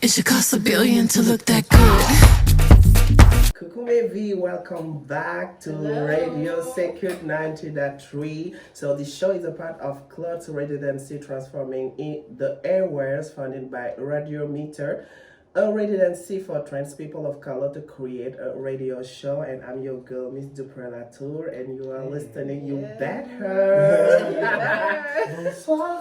It should cost $1 billion to look that good. Coucou mes vies, welcome back to Radio CKUT 90.3. So this show is a part of CKUT's residency Transforming the Airwaves, funded by Radiometers, a residency for trans people of color to create a radio show. And I'm your girl, Miss Dupré-Latour, and you are listening. You better. Bonsoir,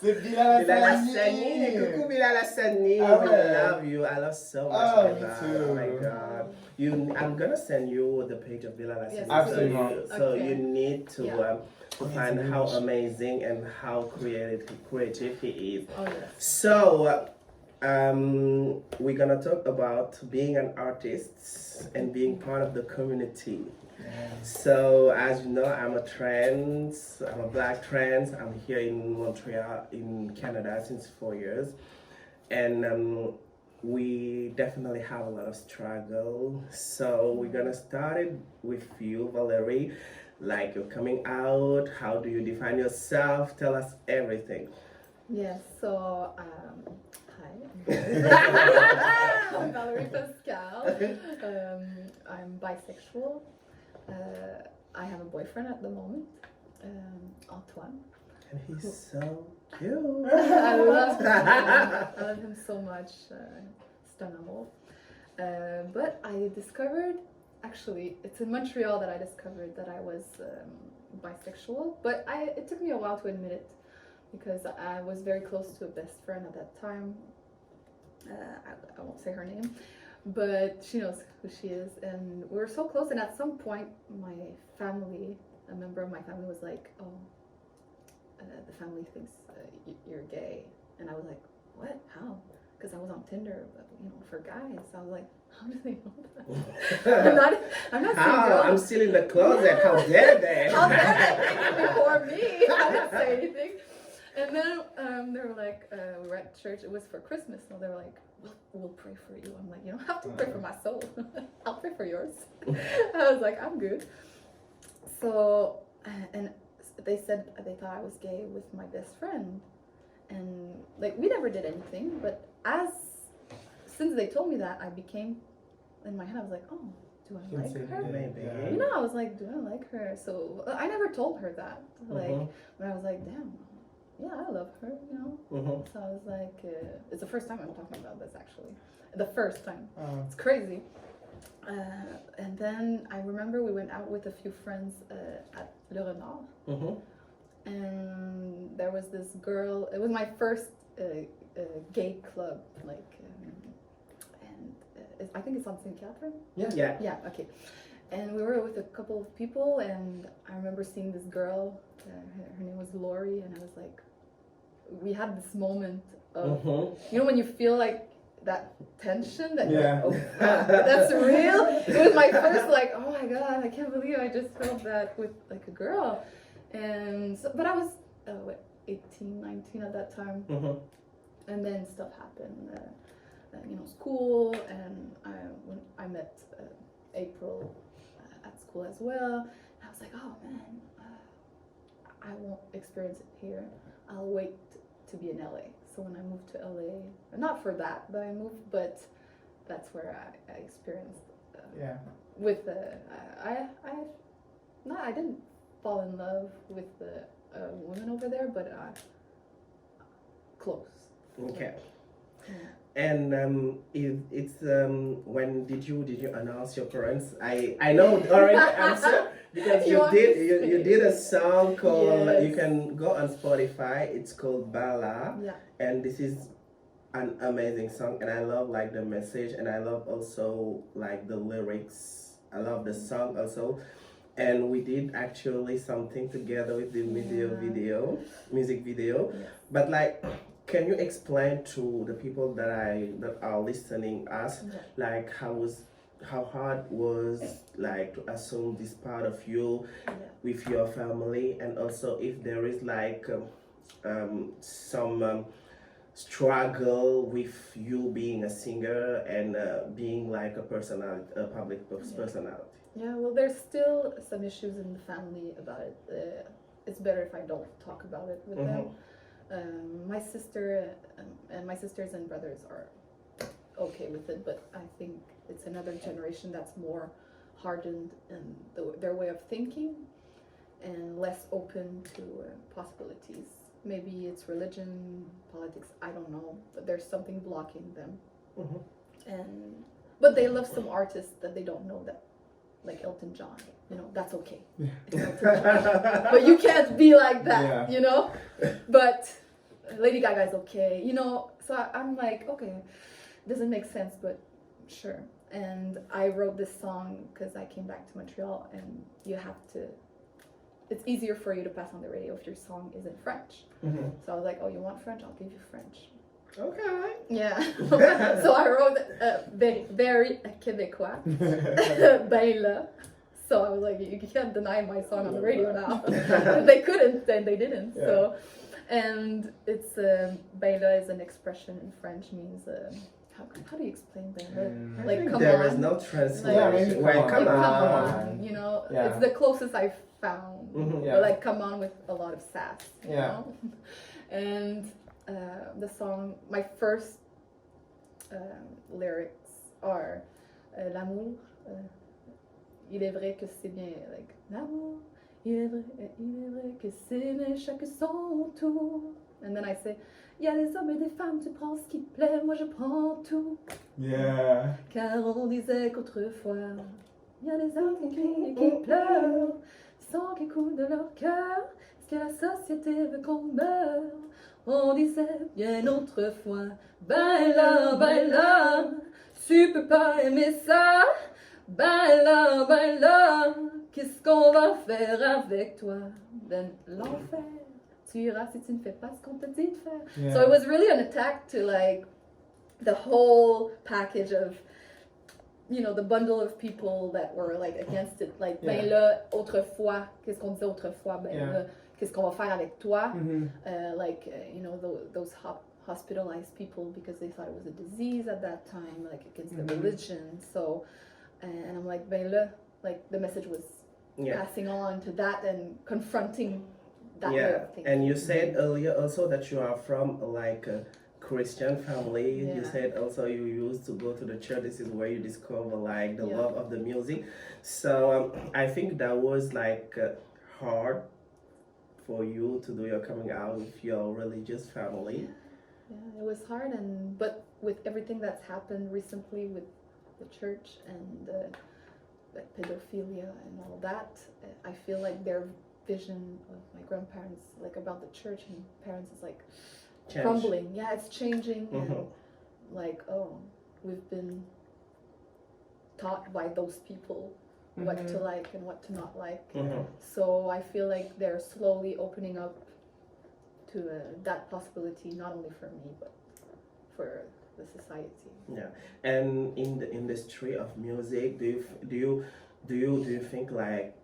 C'est Bila Lassani. Coucou Bila Lassani. Ah ouais. We love you. I love so much. Oh, Bila. me too. Oh my god. I'm gonna send you the page of Bila Lassani. Yes, absolutely. So you need to Oh, find it's how amazing. amazing and how creative he is. Oh, yes. So we're gonna talk about being an artist and being part of the community. So as you know, I'm a black trans. I'm here in Montreal, in Canada since 4 years. And we definitely have a lot of struggle. So we're gonna start it with you, Valerie. Like you're coming out, how do you define yourself? Tell us everything. Yes, so, hi. I'm Valerie Pascale. I'm bisexual. I have a boyfriend at the moment, Antoine. And he's so cute. I love him. I love him so much. C'est un amour. But I discovered, actually, it's in Montreal that I discovered that I was bisexual. But it took me a while to admit it because I was very close to a best friend at that time. I won't say her name, but she knows who she is, and we were so close. And at some point, a member of my family was like, "Oh, the family thinks you're gay," and I was like, "What? How?" Because I was on Tinder, but, for guys. I was like, "How do they know that?" I'm not How? single. I'm still in the closet. How dare they? How dare they think it before me? I didn't say anything. And then they were like, we were at church. It was for Christmas, so they were like, we'll pray for you. I'm like, you don't have to pray for my soul. I'll pray for yours. I was like, I'm good. So, and they said they thought I was gay with my best friend, and like we never did anything. But since they told me that, I became, in my head, I was like, oh, do I like her? Maybe. I was like, do I like her? So I never told her that. Like, but I was like, damn. Yeah, I love her, So I was like, it's the first time I'm talking about this, actually. The first time. It's crazy. And then I remember we went out with a few friends at Le Renard. And there was this girl, it was my first gay club, and I think it's on St. Catherine. Yeah. Yeah, okay. And we were with a couple of people, and I remember seeing this girl, her name was Lori, and I was like, we had this moment of, when you feel like that tension that you're like, oh fuck, that's real. It was my first like, oh my god, I can't believe I just felt that with like a girl. And so, but I was 18, 19 at that time. And then stuff happened, school, and when I met April at school as well. And I was like, oh man, I won't experience it here. I'll wait to be in LA. So when I moved to LA, not for that, but I moved, but that's where I experienced. With I didn't fall in love with the women over there, but close. Okay. Yeah. And it's when did you announce your parents? I know already the answer because you did a song called, you can go on Spotify, it's called Bala. Yeah. And this is an amazing song, and I love like the message, and I love also like the lyrics. I love the song also. And we did actually something together with the music video. Yes. But like, can you explain to the people that are listening us, like how hard was like to assume this part of you with your family, and also if there is like some struggle with you being a singer and being like a public personality. Yeah, well, there's still some issues in the family about it. it's better if I don't talk about it with them. My sister and my sisters and brothers are okay with it, but I think it's another generation that's more hardened in their way of thinking and less open to possibilities. Maybe it's religion, politics, I don't know, but there's something blocking them. But they love some artists that they don't know, that like Elton John, you know, that's okay. It's Elton John. But you can't be like that, you know? But Lady Gaga's okay, you know? So I'm like, okay, doesn't make sense, but sure. And I wrote this song because I came back to Montreal, and you have to, it's easier for you to pass on the radio if your song is in French. So I was like, oh, you want French? I'll give you French. Okay. Yeah. So I wrote very Québécois. Ben là. So I was like, you can't deny my song on the radio now. They couldn't, and they didn't. Yeah. So, and it's ben là is an expression in French, means how do you explain ben là? Like come there on. is no translation. Like, come on. You know, it's the closest I've found. But like come on with a lot of sass. You know? And the song, my first lyrics are l'amour, il est vrai que c'est bien, like l'amour, il est vrai que c'est bien chaque son tour. And then I say, il y a des hommes et des femmes, tu prends ce qui te plaît, moi je prends tout. Car on disait qu'autrefois, il y a des hommes qui pleurent, sans qui coule de leur cœur, parce que la société veut qu'on meure. On disait bien autrefois, ben là, tu peux pas aimer ça. Ben là, qu'est-ce qu'on va faire avec toi? Ben l'enfer, tu iras si tu ne fais pas ce qu'on te dit de faire. So it was really an attack to like the whole package of, you know, the bundle of people that were like against it. Like, ben là, autrefois, qu'est-ce qu'on disait autrefois? Ben là, qu'est-ce qu'on va faire avec toi? You know, those hospitalized people because they thought it was a disease at that time, like against the religion. So, and I'm like, ben là, like the message was passing on to that and confronting that way of thinking. And you said earlier also that you are from like a Christian family. You said also you used to go to the church. This is where you discover like the love of the music. So I think that was like hard for you to do your coming out with your religious family. Yeah, it was hard, but with everything that's happened recently with the church and like pedophilia and all that, I feel like their vision of my grandparents, like about the church and parents, is like crumbling. Yeah, it's changing. And like, oh, we've been taught by those people what to like and what to not like. So I feel like they're slowly opening up to that possibility, not only for me but for the society. Yeah, and in the industry of music, do you think like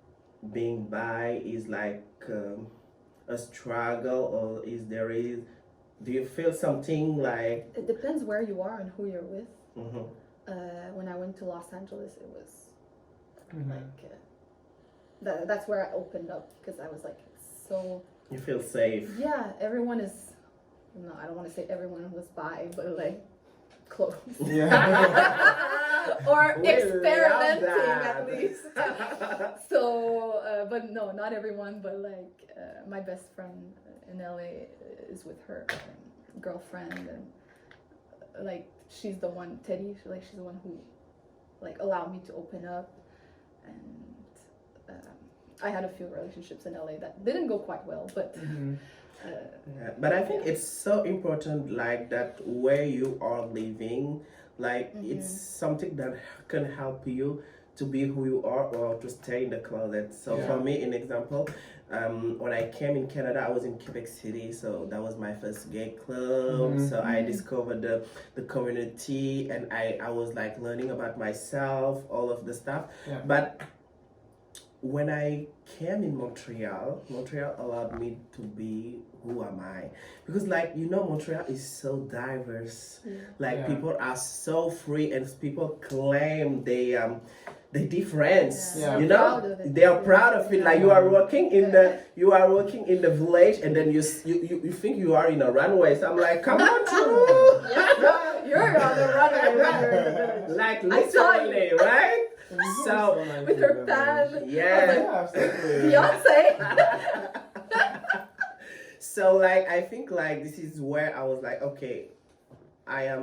being bi is like a struggle, or do you feel something like? It depends where you are and who you're with. When I went to Los Angeles, it was like that's where I opened up, because I was like, so you feel safe. Yeah, everyone is. No, I don't want to say everyone was bi, but like close. Or experimenting at least. So, but no, not everyone. But like my best friend in LA is with her girlfriend, and like she's the one, Teddy. She's the one who like allowed me to open up, and I had a few relationships in LA that didn't go quite well, but. But I think it's so important, like that where you are living, like it's something that can help you to be who you are or to stay in the closet. So for me, an example, when I came in Canada, I was in Quebec City, so that was my first gay club. So I discovered the community, and I was like learning about myself, all of the stuff. But when I came in Montreal allowed me to be who am I, because like, you know, Montreal is so diverse. Like people are so free, and people claim the difference. Yeah. You Proud know, of it. they are proud of it. Yeah. Like you are working in the village, and then you think you are in a runway. So I'm like, come on through. Yeah, you're on the runway when you're in the village. Like I saw you. literally, right? So nice With in her the pad. village. yeah. Yeah, absolutely. Beyonce. So like I think like this is where I was like, okay, I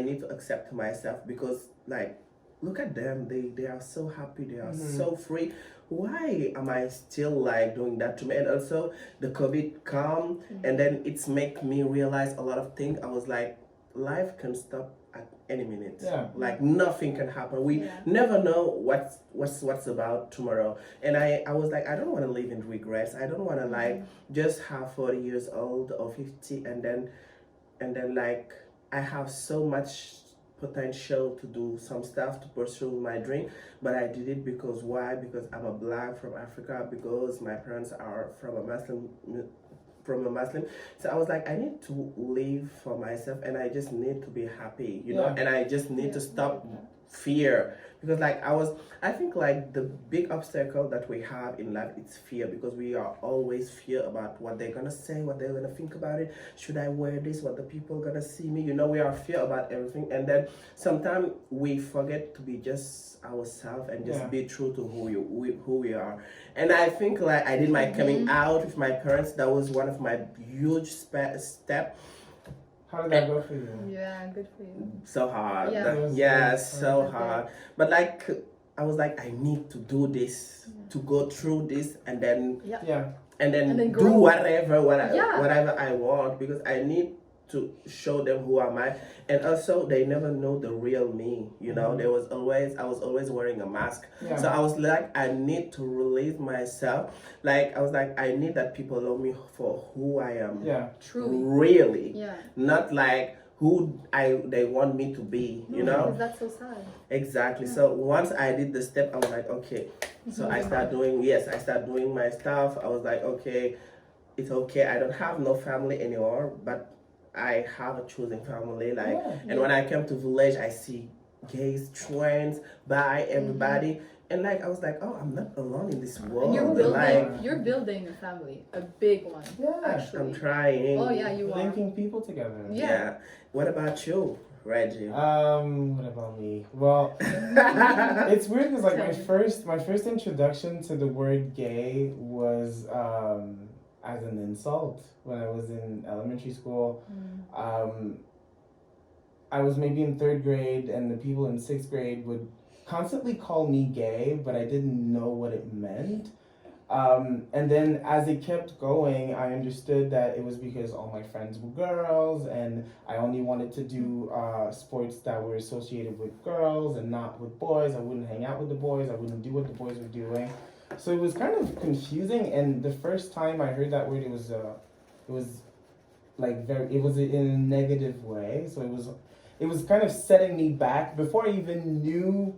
need to accept myself, because like look at them, they are so happy, they are so free. Why am I still like doing that to me? And also the COVID come, and then it's make me realize a lot of things. I was like, life can stop at any minute. Yeah. Like nothing can happen. We never know what's about tomorrow. And I was like, I don't want to live in regrets. I don't want to like just have 40 years old or 50 and then like I have so much potential to do some stuff, to pursue my dream, but I did it because why? Because I'm a black from Africa, because my parents are from a Muslim. So I was like, I need to live for myself, and I just need to be happy, you know, and I just need to stop fear, because like I think like the big obstacle that we have in life is fear, because we are always fear about what they're gonna say, what they're gonna think about it. Should I wear this? What the people gonna see me? You know, we are fear about everything, and then sometimes we forget to be just ourselves and just be true to who we are. And I think like I did my coming out with my parents. That was one of my huge step. How did that go for you? Yeah, good for you. So hard. Yeah. So hard. But like I was like, I need to do this, to go through this, and then and then do grow. whatever I want, because I need to show them who am I. And also they never know the real me, you know. I was always wearing a mask. So I was like, I need to release myself. Like I was like, I need that people love me for who I am. Truly. Really. Not like who they want me to be, you know. Because that's so sad. Exactly. So once I did the step, I was like, okay. So I start doing my stuff. I was like, okay, it's okay. I don't have no family anymore, but I have a choosing family. Like, and when I came to village, I see gays, trans, bi, everybody. And like I was like, oh, I'm not alone in this world. And you're building a family, a big one. Actually. I'm trying. Oh yeah, you are. Linking people together. Yeah. What about you, Redgee? What about me? Well, it's weird because like my first introduction to the word gay was as an insult when I was in elementary school. I was maybe in 3rd grade, and the people in 6th grade would constantly call me gay, but I didn't know what it meant. And then as it kept going, I understood that it was because all my friends were girls, and I only wanted to do sports that were associated with girls and not with boys. I wouldn't hang out with the boys. I wouldn't do what the boys were doing. So it was kind of confusing. And the first time I heard that word, it was in a negative way. So it was kind of setting me back. Before I even knew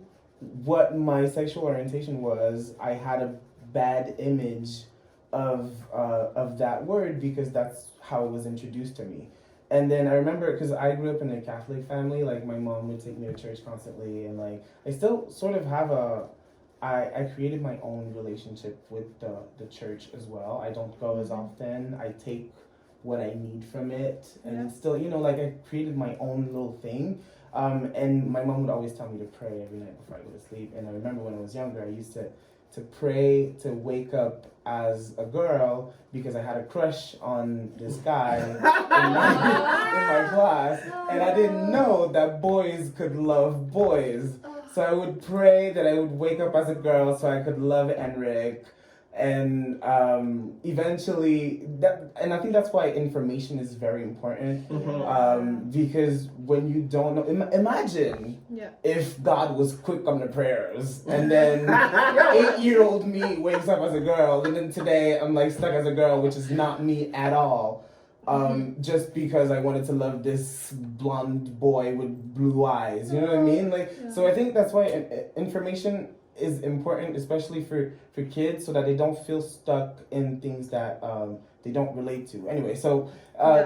what my sexual orientation was, I had a bad image of that word, because that's how it was introduced to me. And then I remember, because I grew up in a Catholic family, like my mom would take me to church constantly, and like I still sort of have I created my own relationship with the church as well. I don't go as often. I take what I need from it, and still, you know, like I created my own little thing. And my mom would always tell me to pray every night before I go to sleep. And I remember when I was younger, I used to pray to wake up as a girl, because I had a crush on this guy in my class, and I didn't know that boys could love boys. So I would pray that I would wake up as a girl so I could love Enric. And eventually, and I think that's why information is very important. Because when you don't know, imagine if God was quick on the prayers, and then 8-year-old me wakes up as a girl, and then today I'm like stuck as a girl, which is not me at all. Just because I wanted to love this blonde boy with blue eyes, you know what I mean? Like, so I think that's why information is important, especially for kids, so that they don't feel stuck in things that they don't relate to. Anyway, so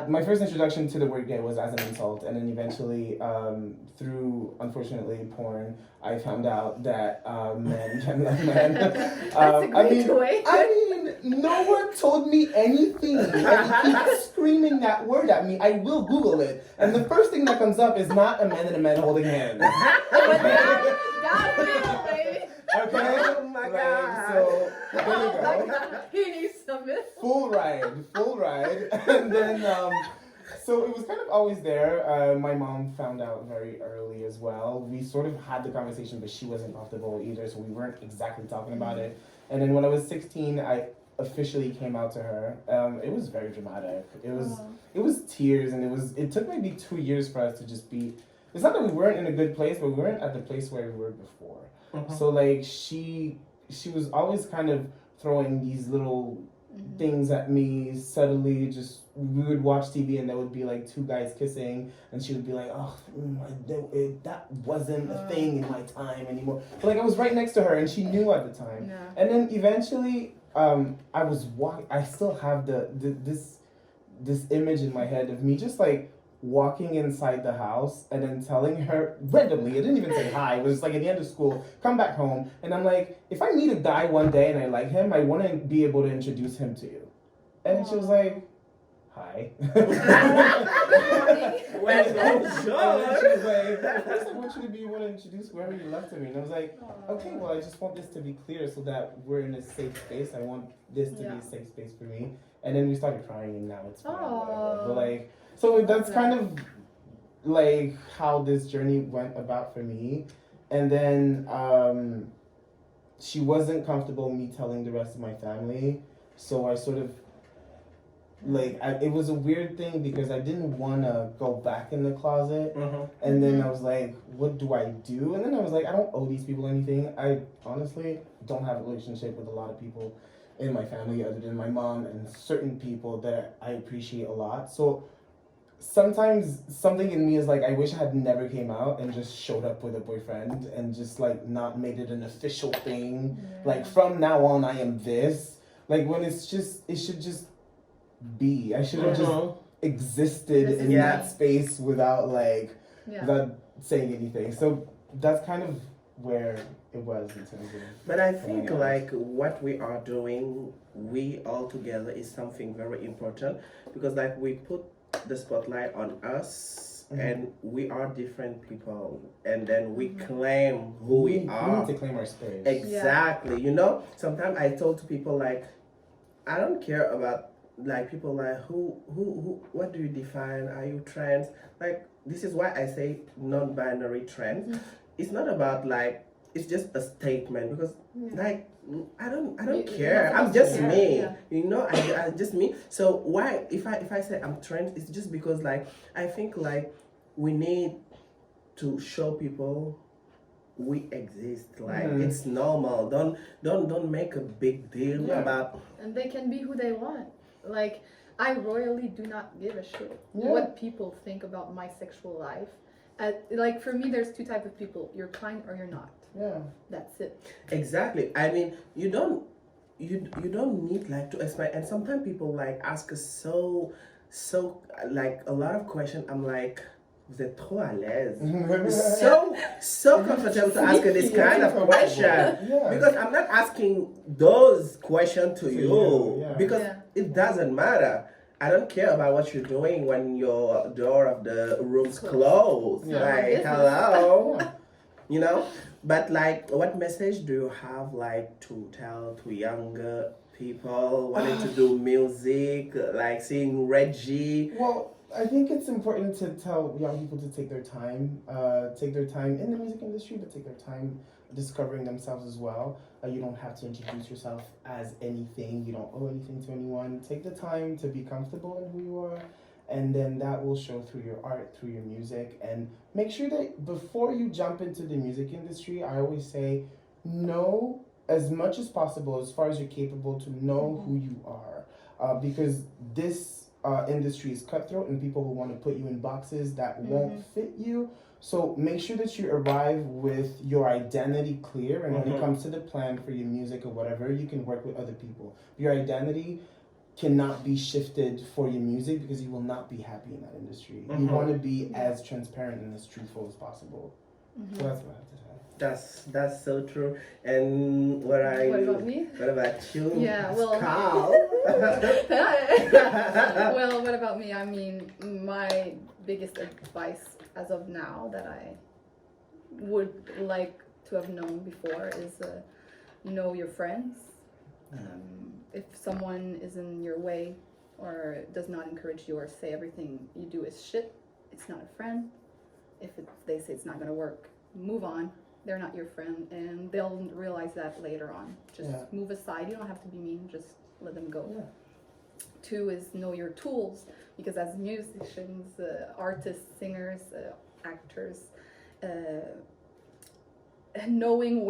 my first introduction to the word gay was as an insult, and then eventually through, unfortunately, porn, I found out that men can love men. That's a great way. I mean, no one told me anything. And he keeps screaming that word at me. I will Google it, and the first thing that comes up is not a man and a man holding hands. That's real, baby. Okay. Oh my God. So there you Oh my go. God. He needs some milk. Full ride, and then so it was kind of always there. My mom found out very early as well. We sort of had the conversation, but she wasn't comfortable either, so we weren't exactly talking about it. And then when I was 16, I officially came out to her. It was very dramatic. It was tears, and it took maybe 2 years for us to just be. It's not that we weren't in a good place, but we weren't at the place where we were before. So like she was always kind of throwing these little things at me subtly. Just we would watch TV and there would be like two guys kissing, and she would be like, "Oh, that wasn't a thing in my time anymore." But like I was right next to her, and she knew at the time. Yeah. And then eventually, I still have this image in my head of me just like walking inside the house and then telling her randomly, I didn't even say hi, it was like at the end of school, come back home, and I'm like, if I meet a guy one day and I like him, I want to be able to introduce him to you. And she was like, hi. Well, And she was like, of course I want you to be able to introduce whoever you love to me. And I was like, okay, well, I just want this to be clear so that we're in a safe space. I want this to be a safe space for me. And then we started crying, and now it's fine. Whatever. But like, so that's kind of like how this journey went about for me. And then she wasn't comfortable me telling the rest of my family, so I sort of like it was a weird thing because I didn't want to go back in the closet. And then I was like, what do I do? And then I was like, I don't owe these people anything. I honestly don't have a relationship with a lot of people in my family other than my mom and certain people that I appreciate a lot. So sometimes something in me is like, I wish I had never came out and just showed up with a boyfriend and just like not made it an official thing. Like from now on I am this. Like when it should just be. I should have just existed in that space without without saying anything. So that's kind of where it was in terms of. But I think like what we are doing, we all together, is something very important, because like we put the spotlight on us, and we are different people, and then we claim who we are. We need to claim our space. Exactly. You know, sometimes I told to people like, I don't care about like people like who what do you define? Are you trans? Like this is why I say non-binary trans. It's not about like, it's just a statement, because like I don't care. I'm just me. You know, I just me. So why if I say I'm trans, it's just because like I think like we need to show people we exist. Like it's normal. Don't make a big deal about. And they can be who they want. Like I royally do not give a shit what people think about my sexual life. Like for me, there's two types of people: you're kind or you're not. Yeah, that's it. Exactly. I mean, you don't need like to explain. And sometimes people like ask us so like a lot of questions. I'm like, vous êtes trop à l'aise. so comfortable to ask this kind of question, because I'm not asking those questions to you. Because it doesn't matter. I don't care about what you're doing when your door of the room's closed. Like, hello. You know? But like, what message do you have like to tell to younger people wanting to do music, like seeing Redgee? Well, I think it's important to tell young people to take their time in the music industry, but take their time discovering themselves as well. You don't have to introduce yourself as anything. You don't owe anything to anyone. Take the time to be comfortable in who you are, and then that will show through your art, through your music. And make sure that before you jump into the music industry, I always say, know as much as possible, as far as you're capable, to know who you are, because this industry is cutthroat, and people will want to put you in boxes that won't fit you. So make sure that you arrive with your identity clear, and when it comes to the plan for your music or whatever, you can work with other people. Your identity cannot be shifted for your music because you will not be happy in that industry. You want to be as transparent and as truthful as possible. So that's what I have to say. That's so true. And what about me? What about you? Yeah, well, Pascale? well, what about me? I mean, my biggest advice as of now that I would like to have known before is know your friends. If someone is in your way or does not encourage you or say everything you do is shit, it's not a friend. If they say it's not going to work, move on. They're not your friend, and they'll realize that later on. Just move aside. You don't have to be mean. Just let them go. 2 is know your tools, because as musicians, artists, singers, actors, knowing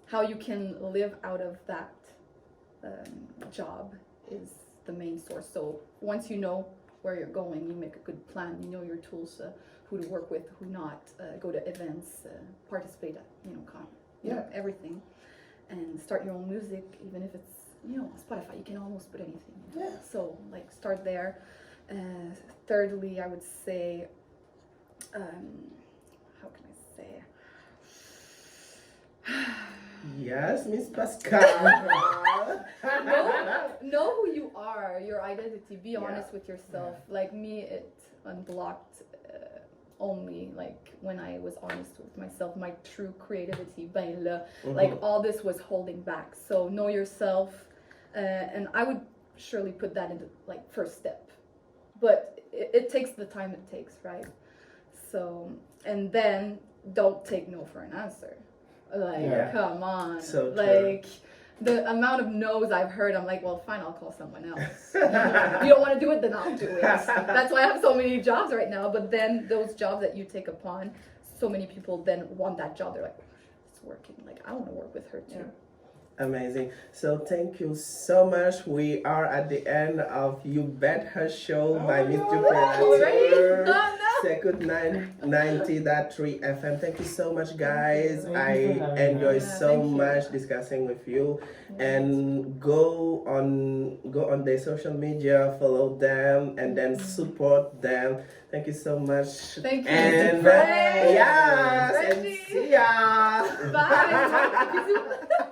how you can live out of that job is the main source. So once you know where you're going, you make a good plan. You know your tools, who to work with, who not, go to events, participate at, everything, and start your own music, even if it's, Spotify, you can almost put anything. So start there. Thirdly, I would say, how can I say? Yes, Miss Pascale. know who you are, your identity. Be honest with yourself. Like me, it unblocked only when I was honest with myself, my true creativity. All this was holding back. So know yourself, and I would surely put that into first step. But it takes the time it takes, right? So, and then don't take no for an answer. Come on. So true. The amount of no's I've heard, I'm well, fine, I'll call someone else. You don't want to do it, then I'll do it. That's why I have so many jobs right now. But then those jobs that you take upon, so many people then want that job. They're it's working. I want to work with her too. Amazing. So thank you so much. We are at the end of You Bet Her show by Mr. Predator. CKUT 90.3 FM. Thank you so much, guys. I enjoy so much discussing with you. And go on their social media, follow them, and then support them. Thank you so much. Thank you. And Yes, and see ya. Bye.